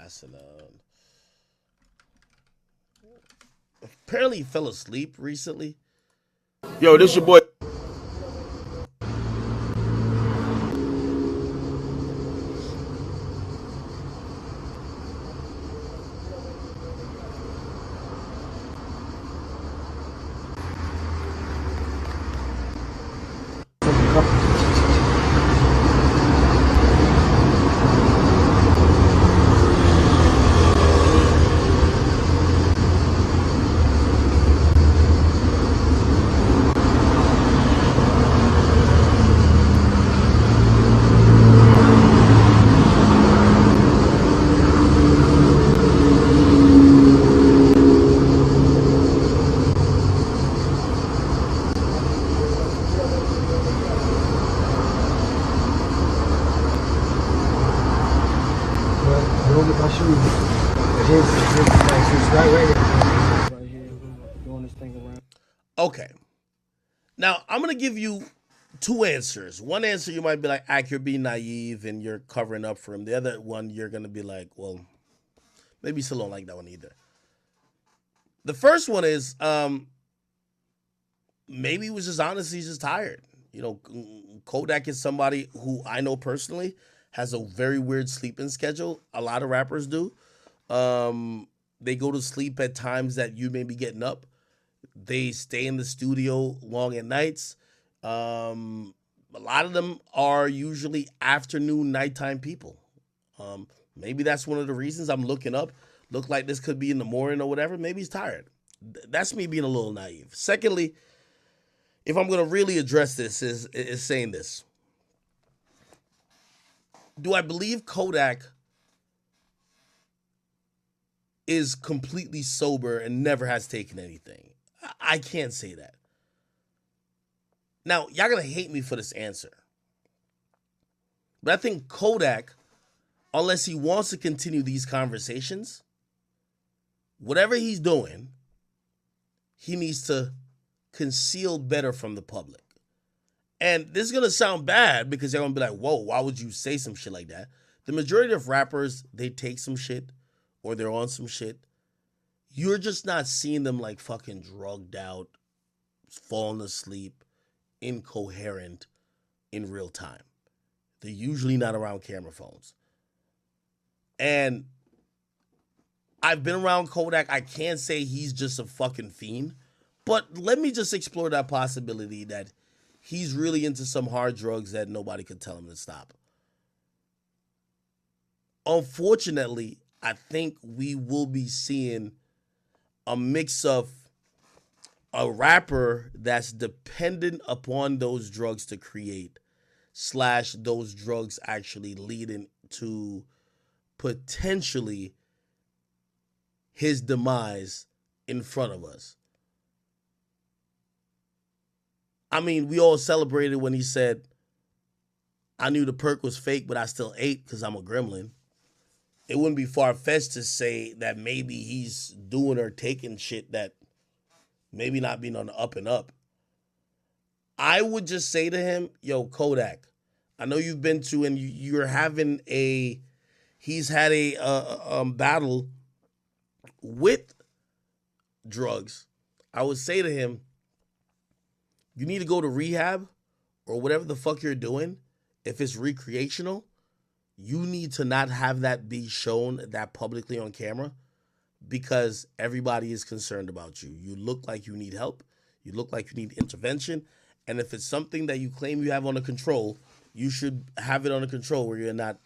passing out. Apparently, he fell asleep recently. Yo, this your boy. Okay. Now, I'm going to give you two answers. One answer, you might be like, you're being naive and you're covering up for him. The other one, you're going to be like, well, maybe you still don't like that one either. The first one is maybe he was just honestly just tired. You know, Kodak is somebody who I know personally has a very weird sleeping schedule. A lot of rappers do. They go to sleep at times that you may be getting up. They stay in the studio long at nights. A lot of them are usually afternoon, nighttime people. Maybe that's one of the reasons I'm looking up. Look like this could be in the morning or whatever. Maybe he's tired. That's me being a little naive. Secondly, if I'm going to really address this, is saying this. Do I believe Kodak is completely sober and never has taken anything? I can't say that. Now, y'all going to hate me for this answer. But I think Kodak, unless he wants to continue these conversations, whatever he's doing, he needs to conceal better from the public. And this is going to sound bad because they're going to be like, whoa, why would you say some shit like that? The majority of rappers, they take some shit or they're on some shit. You're just not seeing them like fucking drugged out, falling asleep, incoherent in real time. They're usually not around camera phones. And I've been around Kodak. I can't say he's just a fucking fiend. But let me just explore that possibility that he's really into some hard drugs that nobody could tell him to stop. Unfortunately, I think we will be seeing a mix of a rapper that's dependent upon those drugs to create, / those drugs actually leading to potentially his demise in front of us. I mean, we all celebrated when he said, I knew the perk was fake, but I still ate because I'm a gremlin. It wouldn't be far-fetched to say that maybe he's doing or taking shit that maybe not being on the up and up. I would just say to him, yo, Kodak, I know you've been to and you're having he's had a battle with drugs. I would say to him, you need to go to rehab or whatever the fuck you're doing. If it's recreational, you need to not have that be shown that publicly on camera because everybody is concerned about you. You look like you need help. You look like you need intervention. And if it's something that you claim you have under control, you should have it under control where you're not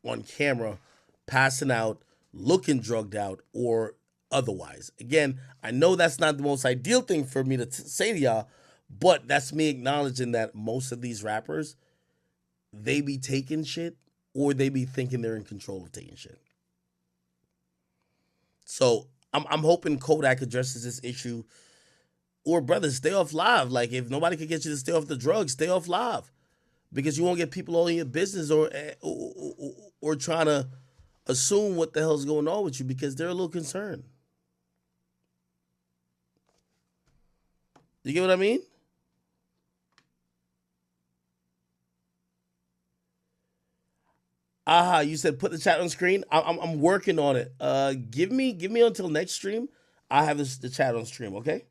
on camera passing out, looking drugged out, or otherwise. Again, I know that's not the most ideal thing for me to say to y'all, but that's me acknowledging that most of these rappers, they be taking shit or they be thinking they're in control of taking shit. So I'm hoping Kodak addresses this issue. Or brother, stay off live. Like if nobody can get you to stay off the drugs, stay off live. Because you won't get people all in your business or trying to assume what the hell's going on with you because they're a little concerned. You get what I mean? Aha, you said put the chat on screen. I'm working on it. Give me until next stream. I have the chat on stream. Okay.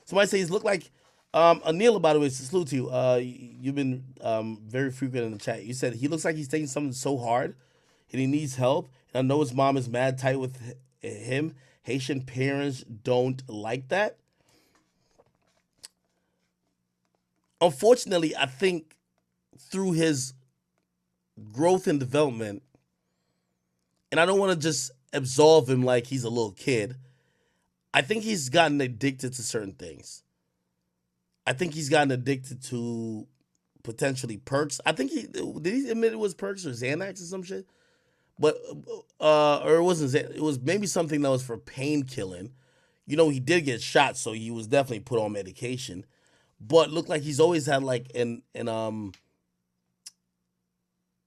Somebody says look like Anila. By the way, salute to you. You've been very frequent in the chat. You said he looks like he's taking something so hard, and he needs help. And I know his mom is mad tight with him. Haitian parents don't like that. Unfortunately, I think through his growth and development, and I don't want to just absolve him like he's a little kid. I think he's gotten addicted to certain things. I think he's gotten addicted to potentially perks. I think did he admit it was perks or Xanax or some shit? But or it wasn't. It was maybe something that was for pain killing. You know, he did get shot, so he was definitely put on medication. But looked like he's always had like an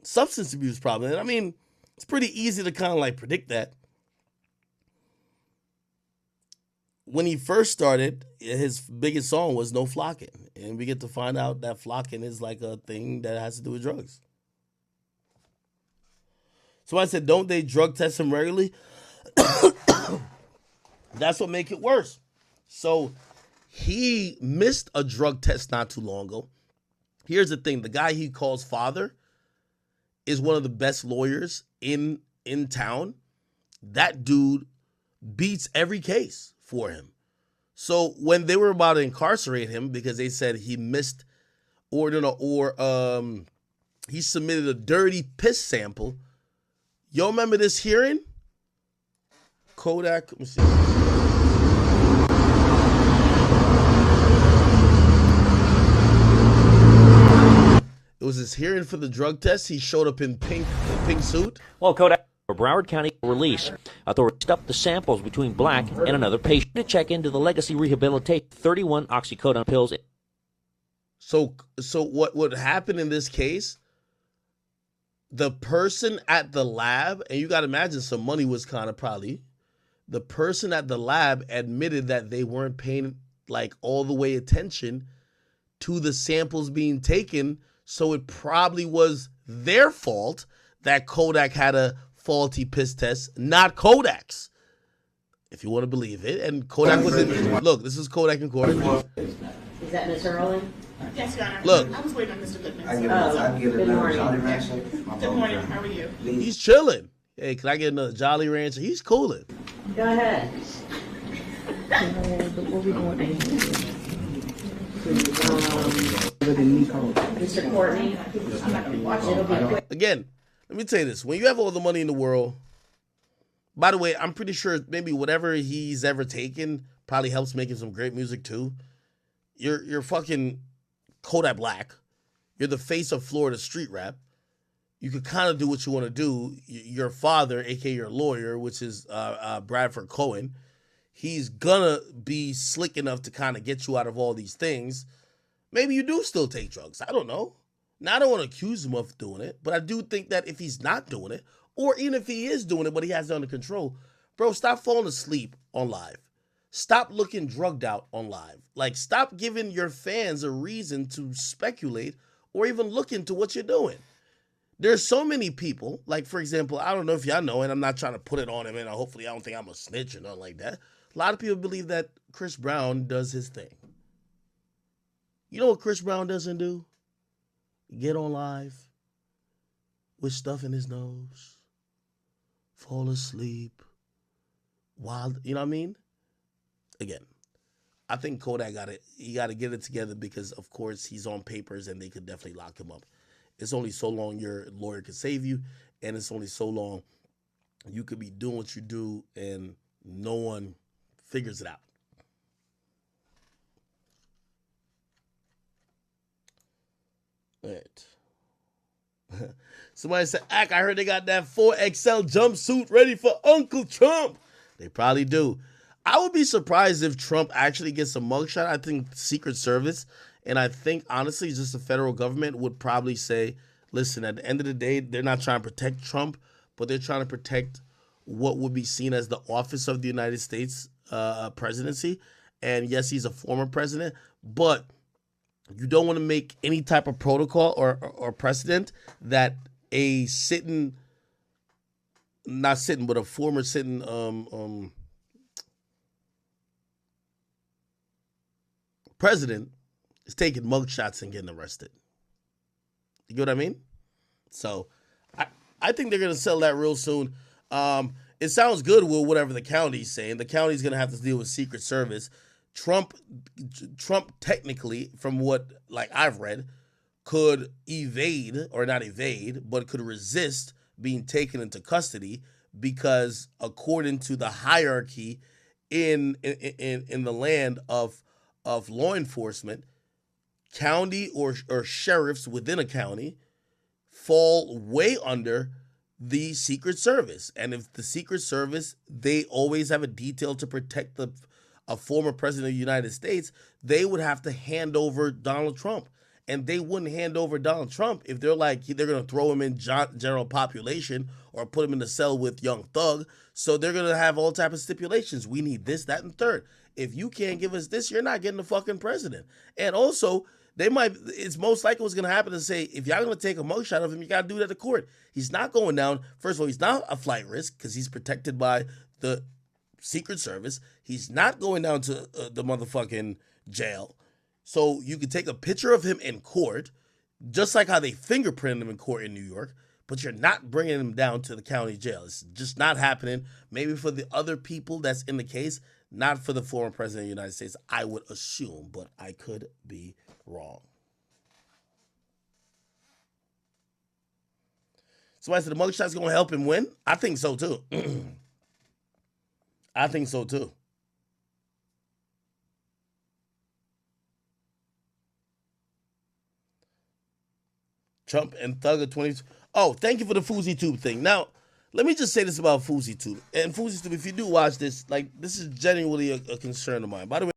substance abuse problem. And I mean, it's pretty easy to kind of like predict that. When he first started, his biggest song was No Flocking. And we get to find out that flocking is like a thing that has to do with drugs. So I said, don't they drug test him regularly? That's what make it worse. So he missed a drug test not too long ago. Here's the thing. The guy he calls father is one of the best lawyers in town. That dude beats every case for him. So when they were about to incarcerate him because they said he missed he submitted a dirty piss sample. Yo, remember this hearing? Kodak, let me see. It was his hearing for the drug test. He showed up in pink suit. Well, Kodak for Broward County release. Authorities stuffed the samples between Black and another patient to check into the legacy rehabilitation 31 oxycodone pills. So what happened in this case? The person at the lab, and you got to imagine some money was kind of probably. The person at the lab admitted that they weren't paying like all the way attention to the samples being taken. So it probably was their fault that Kodak had a faulty piss test, not Kodak's. If you want to believe it. And Kodak was in. Look, this is Kodak in court. Is that Mr. Rowland? Yes, Your Honor. Look. I was waiting on Mr. Goodman. Good morning. Good morning. How are you? He's chilling. Hey, can I get another Jolly Rancher? He's cooling. Go ahead. Mr. Courtney, it'll be quick. Again, let me tell you this. When you have all the money in the world, by the way, I'm pretty sure maybe whatever he's ever taken probably helps making some great music too. You're fucking Kodak Black. You're the face of Florida street rap. You could kind of do what you want to do. Your father, aka your lawyer, which is Bradford Cohen, he's gonna be slick enough to kind of get you out of all these things. Maybe you do still take drugs. I don't know. Now, I don't want to accuse him of doing it, but I do think that if he's not doing it, or even if he is doing it, but he has it under control, bro, stop falling asleep on live. Stop looking drugged out on live. Like, stop giving your fans a reason to speculate or even look into what you're doing. There's so many people, like, for example, I don't know if y'all know, and I'm not trying to put it on him, and hopefully I don't think I'm a snitch or nothing like that. A lot of people believe that Chris Brown does his thing. You know what Chris Brown doesn't do? Get on live with stuff in his nose, fall asleep, wild, you know what I mean? Again, I think Kodak got it. He got to get it together because, of course, he's on papers and they could definitely lock him up. It's only so long your lawyer could save you, and it's only so long you could be doing what you do and no one figures it out. All right. Somebody said, I heard they got that 4XL jumpsuit ready for Uncle Trump. They probably do. I would be surprised if Trump actually gets a mugshot. I think Secret Service, and I think, honestly, just the federal government would probably say, listen, at the end of the day, they're not trying to protect Trump, but they're trying to protect what would be seen as the office of the United States presidency. And yes, he's a former president, but you don't want to make any type of protocol or precedent that a former sitting president is taking mugshots and getting arrested. You get what I mean? So I think they're gonna sell that real soon. It sounds good with whatever the county's saying. The county's gonna have to deal with Secret Service. Trump technically, from what I've read, could but could resist being taken into custody because according to the hierarchy in the land of law enforcement, county or sheriffs within a county fall way under the Secret Service. And if the Secret Service, they always have a detail to protect a former president of the United States, they would have to hand over Donald Trump. And they wouldn't hand over Donald Trump if they're going to throw him in general population or put him in a cell with Young Thug. So they're going to have all type of stipulations. We need this, that, and third. If you can't give us this, you're not getting the fucking president. And also, it's most likely what's going to happen to say, if y'all going to take a mugshot of him, you got to do that at court. He's not going down. First of all, he's not a flight risk because he's protected by the Secret Service. He's not going down to the motherfucking jail. So you can take a picture of him in court, just like how they fingerprinted him in court in New York, but you're not bringing him down to the county jail. It's just not happening. Maybe for the other people that's in the case, not for the former president of the United States, I would assume, but I could be wrong. So I said the mugshot's going to help him win? I think so, too. I think so, too. Trump and Thug at 20. Oh, thank you for the FouseyTube thing. Now, let me just say this about FouseyTube. And FouseyTube, if you do watch this, this is genuinely a concern of mine. By the way,